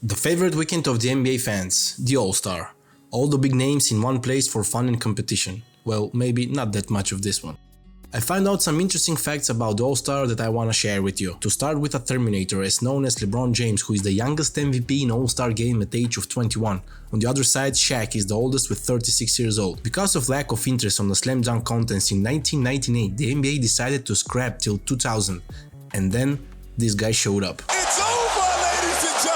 The favorite weekend of the NBA fans, the All-Star. All the big names in one place for fun and competition. Well, maybe not that much of this one. I found out some interesting facts about the All-Star that I wanna share with you. To start with a Terminator, as known as LeBron James, who is the youngest MVP in All-Star game at the age of 21. On the other side, Shaq is the oldest with 36 years old. Because of lack of interest on the slam dunk contest in 1998, the NBA decided to scrap till 2000. And then, this guy showed up. It's over, ladies and gentlemen!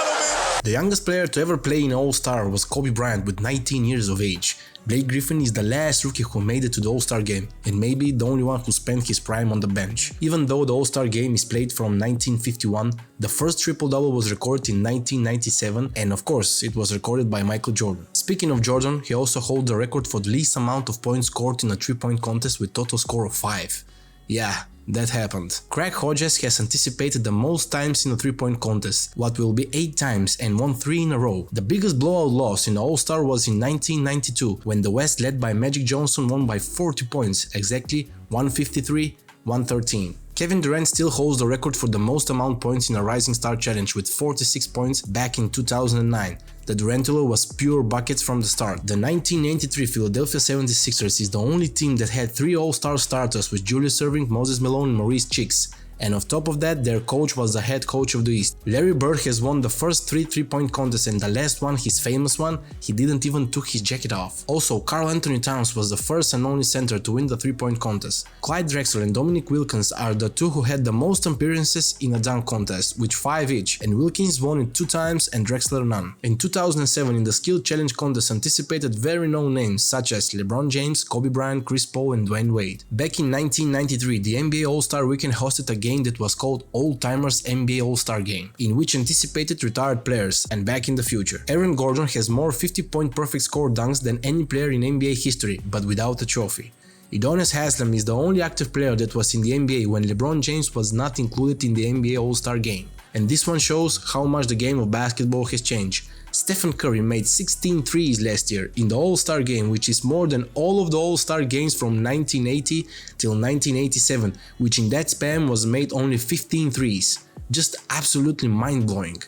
The youngest player to ever play in All-Star was Kobe Bryant with 19 years of age. Blake Griffin is the last rookie who made it to the All-Star game, and maybe the only one who spent his prime on the bench. Even though the All-Star game is played from 1951, the first triple-double was recorded in 1997, and of course, it was recorded by Michael Jordan. Speaking of Jordan, he also holds the record for the least amount of points scored in a 3-point contest with total score of 5. Yeah, that happened. Craig Hodges has anticipated the most times in a 3-point contest, what will be 8 times, and won 3 in a row. The biggest blowout loss in the All-Star was in 1992, when the West led by Magic Johnson won by 40 points, exactly 153-113. Kevin Durant still holds the record for the most amount points in a Rising Star Challenge with 46 points back in 2009. The Durantula was pure buckets from the start. The 1993 Philadelphia 76ers is the only team that had 3 All-Star starters with Julius Erving, Moses Malone and Maurice Cheeks. And on top of that, their coach was the head coach of the East. Larry Bird has won the first 3 3-point contests, and the last one, his famous one, he didn't even took his jacket off. Also, Karl Anthony Towns was the first and only center to win the 3-point contest. Clyde Drexler and Dominique Wilkins are the 2 who had the most appearances in a dunk contest, with 5 each, and Wilkins won it 2 times and Drexler none. In 2007, in the Skill Challenge contest, anticipated very known names such as LeBron James, Kobe Bryant, Chris Paul and Dwayne Wade. Back in 1993, the NBA All-Star Weekend hosted a game that was called Old Timers NBA All-Star Game, in which anticipated retired players and back in the future. Aaron Gordon has more 50-point perfect score dunks than any player in NBA history, but without a trophy. Udonis Haslem is the only active player that was in the NBA when LeBron James was not included in the NBA All-Star Game. And this one shows how much the game of basketball has changed. Stephen Curry made 16 threes last year in the All-Star game, which is more than all of the All-Star games from 1980 till 1987, which in that span was made only 15 threes. Just absolutely mind-blowing.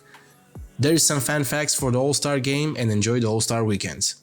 There is some fan facts for the All-Star game, and enjoy the All-Star weekends.